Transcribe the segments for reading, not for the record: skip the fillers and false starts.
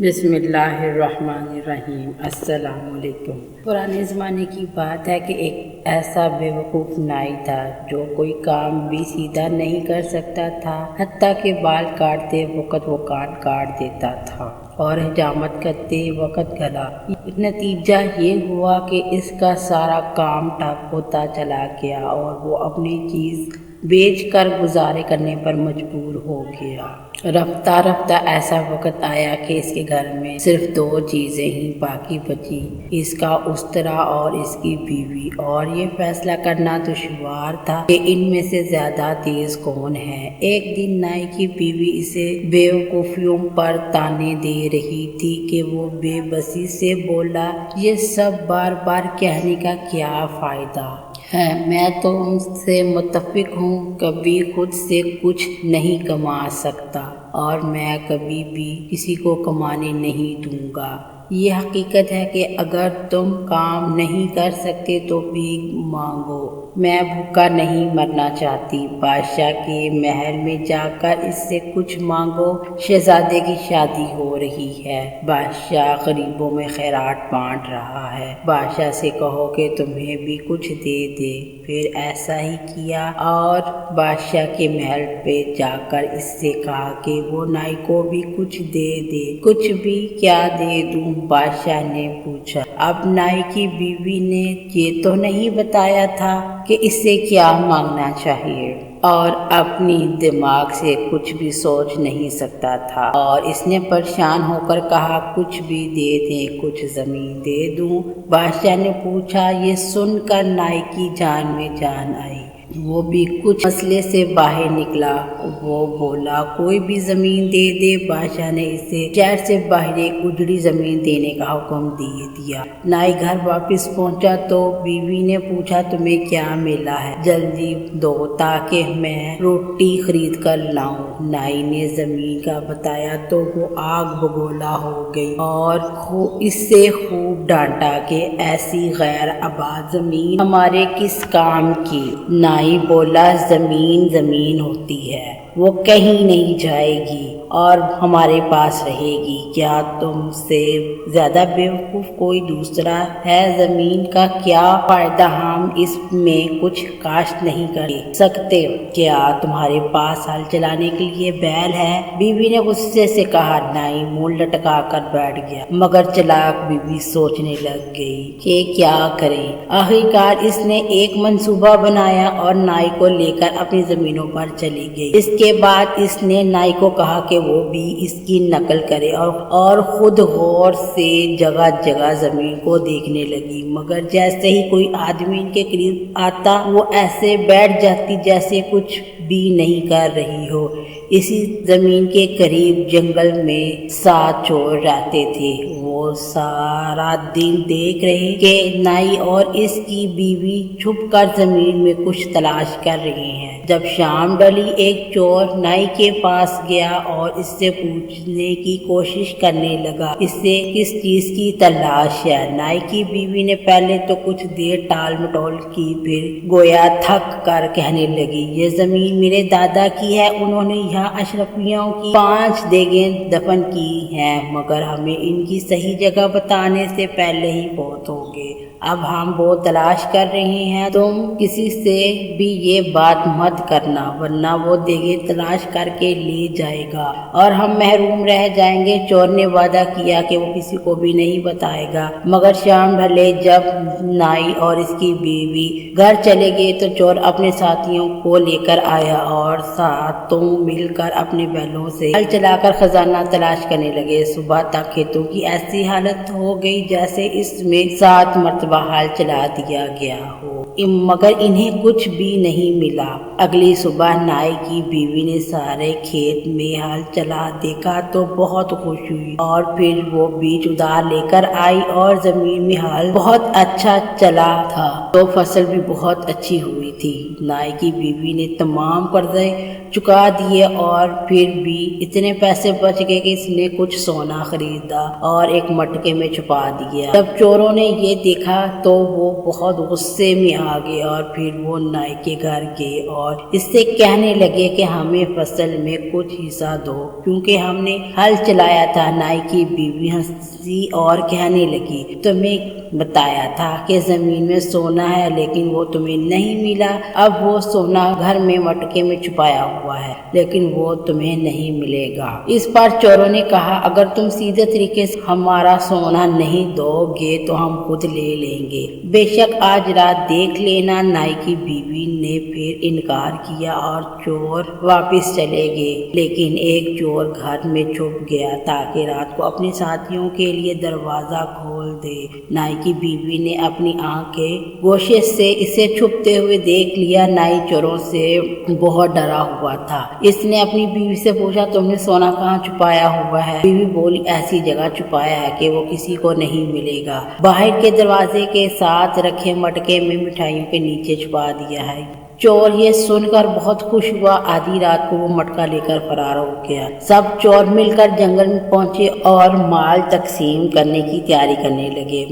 بسم اللہ الرحمن الرحیم۔ السلام علیکم۔ پرانے زمانے کی بات ہے کہ ایک ایسا بیوقوف نائی تھا جو کوئی کام بھی سیدھا نہیں کر سکتا تھا، حتیٰ کہ بال کاٹتے وقت وہ کان کاٹ دیتا تھا اور حجامت کرتے وقت گلا۔ نتیجہ یہ ہوا کہ اس کا سارا کام ٹھپ ہوتا چلا گیا اور وہ اپنی چیز بیچ کر گزارے کرنے پر مجبور ہو گیا۔ رفتہ رفتہ ایسا وقت آیا کہ اس کے گھر میں صرف 2 چیزیں ہی باقی بچی، اس کا استرا اور اس کی بیوی، اور یہ فیصلہ کرنا دشوار تھا کہ ان میں سے زیادہ تیز کون ہے۔ ایک دن نائی کی بیوی اسے بیوقوفیوں پر طعنے دے رہی تھی کہ وہ بے بسی سے بولا، یہ سب بار بار کہنے کا کیا فائدہ ہے، میں تو ان سے متفق ہوں، کبھی خود سے کچھ نہیں کما سکتا اور میں کبھی بھی کسی کو کمانے نہیں دوں گا۔ یہ حقیقت ہے کہ اگر تم کام نہیں کر سکتے تو بھیک مانگو، میں بھوکا نہیں مرنا چاہتی۔ بادشاہ کے محل میں جا کر اس سے کچھ مانگو، شہزادے کی شادی ہو رہی ہے، بادشاہ غریبوں میں خیرات بانٹ رہا ہے، بادشاہ سے کہو کہ تمہیں بھی کچھ دے دے۔ پھر ایسا ہی کیا اور بادشاہ کے محل پہ جا کر اس سے کہا کہ وہ نائی کو بھی کچھ دے دے۔ کچھ بھی کیا دے دوں؟ بادشاہ نے پوچھا۔ اب نائی کی بیوی نے یہ تو نہیں بتایا تھا کہ اس سے کیا مانگنا چاہیے، اور اپنی دماغ سے کچھ بھی سوچ نہیں سکتا تھا، اور اس نے پریشان ہو کر کہا، کچھ بھی دے دیں، کچھ زمین دے دوں؟ بادشاہ نے پوچھا۔ یہ سن کر نائی کی جان میں جان آئی، وہ بھی کچھ مسئلے سے باہر نکلا۔ وہ بولا، کوئی بھی زمین دے دے۔ بادشاہ نے اسے شہر سے باہر ایک اجڑی زمین دینے کا حکم دے دیا۔ نائی گھر واپس پہنچا تو بیوی نے پوچھا، تمہیں کیا ملا ہے؟ جلدی دو تاکہ میں روٹی خرید کر لاؤں۔ نائی نے زمین کا بتایا تو وہ آگ بگولا ہو گئی اور اس سے خوب ڈانٹا کہ ایسی غیر آباد زمین ہمارے کس کام کی؟ نائی بولا، زمین زمین ہوتی ہے، وہ کہیں نہیں جائے گی اور ہمارے پاس رہے گی۔ کیا تم سے زیادہ بیوقوف کوئی دوسرا ہے؟ زمین کا کیا فائدہ؟ ہم اس میں کچھ کاشت نہیں کر سکتے۔ کیا تمہارے پاس ہل چلانے کے لیے بیل ہے؟ بیوی نے غصے سے کہا۔ نائی منہ لٹکا کر بیٹھ گیا، مگر چلاک بیوی سوچنے لگ گئی کہ کیا کرے۔ آخرکار اس نے ایک منصوبہ بنایا اور نائی کو لے کر اپنی زمینوں پر چلی گئی۔ اس کے بعد اس نے نائی کو کہا کہ وہ بھی اس کی نقل کرے اور خود غور سے جگہ جگہ زمین کو دیکھنے لگی، مگر جیسے ہی کوئی آدمی ان کے قریب آتا وہ ایسے بیٹھ جاتی جیسے کچھ بھی نہیں کر رہی ہو۔ اسی زمین کے قریب جنگل میں 7 چور رہتے تھے۔ وہ سارا دن دیکھ رہے کہ نائی اور اس کی بیوی چھپ کر زمین میں کچھ تلاش کر رہے ہیں۔ جب شام ڈلی، ایک چور نائی کے پاس گیا اور اس سے پوچھنے کی کوشش کرنے لگا، اس سے کس چیز کی تلاش ہے؟ نائی کی بیوی نے پہلے تو کچھ دیر ٹال مٹول کی، پھر گویا تھک کر کہنے لگی، یہ زمین میرے دادا کی ہے، انہوں نے یہاں اشرفیوں کی 5 دیگیں دفن کی ہیں، مگر ہمیں ان کی صحیح جگہ بتانے سے پہلے ہی فوت ہو گئے۔ اب ہم وہ تلاش کر رہے ہیں، تم کسی سے بھی یہ بات مت کرنا، ورنہ وہ دیگیں تلاش کر کے لے جائے گا اور ہم محروم رہ جائیں گے۔ چور نے وعدہ کیا کہ وہ کسی کو بھی نہیں بتائے گا، مگر شام ڈھلے جب نائی اور اس کی بیوی گھر چلے گئے تو چور اپنے ساتھیوں کو لے کر آیا اور ساتوں مل کر اپنے بیلوں سے ہل چلا کر خزانہ تلاش کرنے لگے۔ صبح تک کھیتوں کی ایسی حالت ہو گئی جیسے اس میں 7 مرتبہ ہل چلا دیا گیا ہو، مگر انہیں کچھ بھی نہیں ملا۔ اگلی صبح نائی کی بیوی نے سارے کھیت میں ہل چلا دیکھا تو بہت خوش ہوئی، اور پھر وہ بیج ادار لے کر آئی اور زمین میں ہل بہت اچھا چلا تھا تو فصل بھی بہت اچھی ہوئی تھی۔ نائی کی بیوی نے تمام قرضے چکا دیے اور پھر بھی اتنے پیسے بچ گئے کہ اس نے کچھ سونا خریدا اور ایک مٹکے میں چھپا دیا۔ جب چوروں نے یہ دیکھا تو وہ بہت غصے میں آ گئے اور پھر وہ نائی کے گھر گئے اور اس سے کہنے لگے کہ ہمیں فصل میں کچھ حصہ دو کیونکہ ہم نے ہل چلایا تھا۔ نائی کی بیوی ہنسی اور کہنے لگی، تمہیں بتایا تھا کہ زمین میں سونا ہے لیکن وہ تمہیں نہیں ملا، اب وہ سونا گھر میں مٹکے میں چھپایا ہوا ہے لیکن وہ تمہیں نہیں ملے گا۔ اس پر چوروں نے کہا، اگر تم سیدھے طریقے سے ہمارا سونا نہیں دو گے تو ہم خود لے لیں گے، بے شک آج رات دیکھ لینا۔ نائی کی بیوی نے پھر انکار کیا اور چور واپس چلے گئے، لیکن ایک چور گھر میں چھپ گیا تاکہ رات کو اپنے ساتھیوں کے لیے دروازہ کھول دے۔ نائی کی بیوی نے اپنی آنکھ کے گوشے سے اسے چھپتے ہوئے دیکھ لیا۔ نائی چوروں سے بہت ڈرا ہوا تھا۔ اس نے اپنی بیوی سے پوچھا، تم نے سونا کہاں چھپایا ہوا ہے؟ بیوی بولی، ایسی جگہ چھپایا ہے کہ وہ کسی کو نہیں ملے گا، باہر کے دروازے کے ساتھ رکھے مٹکے میں مٹھائیوں کے نیچے چھپا دیا ہے۔ چور یہ سن کر بہت خوش ہوا۔ آدھی رات کو وہ مٹکا لے کر فرار ہو گیا۔ سب چور مل کر جنگل میں پہنچے اور مال تقسیم کرنے کی تیاری کرنے لگے۔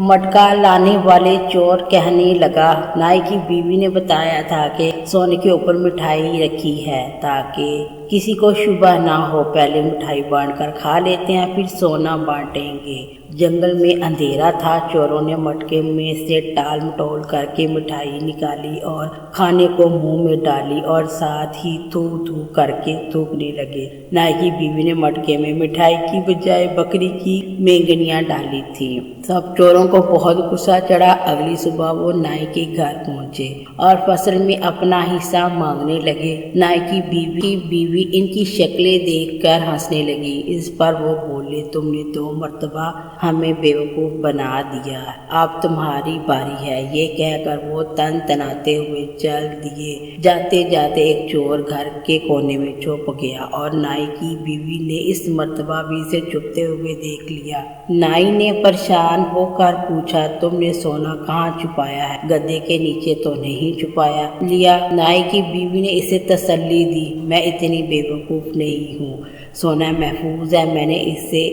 مٹکا لانے والے چور کہنے لگا، نائی کی بیوی نے بتایا تھا کہ سونے کے اوپر مٹھائی رکھی ہے تاکہ کسی کو شبہ نہ ہو، پہلے مٹھائی بانٹ کر کھا لیتے ہیں پھر سونا بانٹیں گے۔ جنگل میں اندھیرا تھا۔ چوروں نے مٹکے میں سے ٹال مٹول کر کے مٹھائی نکالی اور کھانے کو منہ میں ڈالی اور ساتھ ہی تھو تھو کر کے تھوکنے لگے۔ نائی کی بیوی نے مٹکے میں مٹھائی کی بجائے بکری کی مینگنیاں ڈالی تھی۔ سب چوروں کو بہت غصہ چڑھا۔ اگلی صبح وہ نائی کے گھر پہنچے اور فصل میں اپنا حصہ مانگنے لگے۔ نائی کی بیوی ان کی شکلیں دیکھ کر ہنسنے لگی۔ اس پر وہ بولے، تم نے 2 مرتبہ ہمیں بیوقوف بنا دیا، اب تمہاری باری ہے۔ یہ کہہ کر وہ تن تناتے ہوئے چل دیے۔ جاتے جاتے ایک چور گھر کے کونے میں چھپ گیا اور نائی کی بیوی نے اس مرتبہ بھی اسے چھپتے ہوئے دیکھ لیا۔ نائی نے پریشان ہو کر پوچھا، تم نے سونا کہاں چھپایا ہے؟ گدے کے نیچے تو نہیں چھپایا لیا؟ نائی کی بیوی نے اسے تسلی دی، میں اتنی بیوقوف نہیں ہوں، سونا محفوظ ہے، میں نے اسے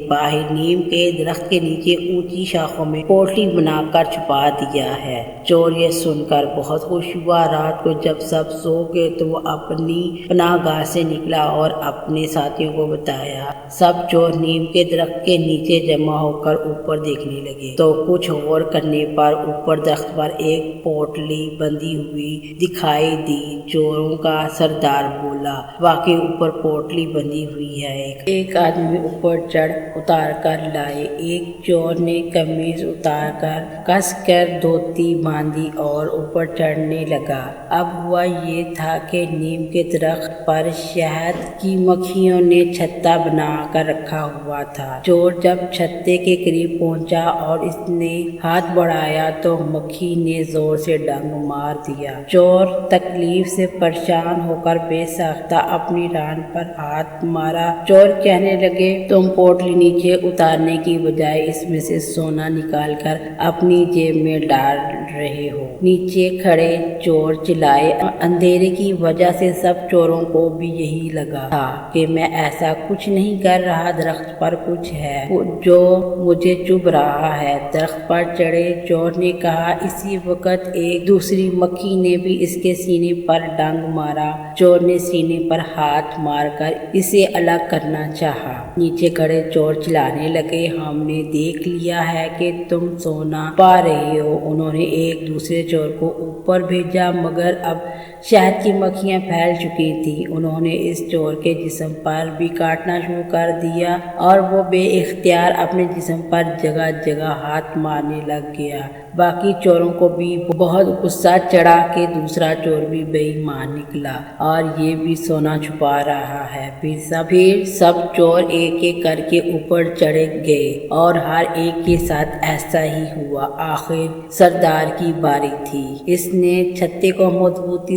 باہر نیم کے درخت کے نیچے اونچی شاخوں میں پوٹلی بنا کر چھپا دیا ہے۔ چور یہ سن کر بہت خوش ہوا۔ رات کو جب سب سو گئے تو وہ اپنی پناہ گاہ سے نکلا اور اپنے ساتھیوں کو بتایا۔ سب چور نیم کے درخت کے نیچے جمع ہو کر اوپر دیکھنے لگے تو کچھ غور کرنے پر اوپر درخت پر ایک پوٹلی بندھی ہوئی دکھائی دی۔ چوروں کا سردار بولا، واقعی اوپر پوٹلی بندھی ہوئی ہے، ایک آدمی اوپر چڑھ اتار کر لائے۔ ایک چور نے قمیض اتار کر کس کر دھوتی باندھی اور اوپر چڑھنے لگا۔ اب ہوا یہ تھا کہ نیم کے درخت پر شہد کی مکھیوں نے چھتا بنا کر رکھا ہوا تھا۔ چور جب چھتے کے قریب پہنچا اور اس نے ہاتھ بڑھایا تو مکھی نے زور سے ڈنگ مار دیا۔ چور تکلیف سے پریشان ہو کر بے ساختہ اپنی ران پر ہاتھ مارا۔ چور کہنے لگے، تم پوٹلی نیچے اتارنے کی بجائے اس میں سے سونا نکال کر اپنی جیب میں ڈال رہے ہو۔ نیچے کھڑے چور چلائے، اندھیرے کی وجہ سے سب چوروں کو بھی یہی لگا تھا کہ میں ایسا کچھ نہیں کر رہا، درخت پر کچھ ہے جو مجھے چبھ رہا ہے۔ درخت پر چڑھے چور نے کہا، اسی وقت ایک دوسری مکھی نے بھی اس کے سینے پر ڈنگ مارا۔ چور نے سینے پر ہاتھ مار کر اسے الگ کرنا چاہا۔ نیچے کھڑے چور چلانے لگے، ہم نے دیکھ لیا ہے کہ تم سونا پا رہے ہو۔ انہوں نے ایک دوسرے چور کو اوپر بھیجا مگر اب شہد کی مکھیاں پھیل چکی تھیں۔ انہوں نے اس چور کے جسم پر بھی کاٹنا شروع کر دیا اور وہ بے اختیار اپنے جسم پر جگہ جگہ ہاتھ مارنے لگ گیا۔ باقی چوروں کو بھی بہت غصہ چڑھا کہ دوسرا چور بھی بے ایمان نکلا اور یہ بھی سونا چھپا رہا ہے۔ پھر سب چور ایک ایک کر کے اوپر چڑھے گئے اور ہر ایک کے ساتھ ایسا ہی ہوا۔ آخر سردار کی باری تھی۔ اس نے چھتے کو مضبوطی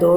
2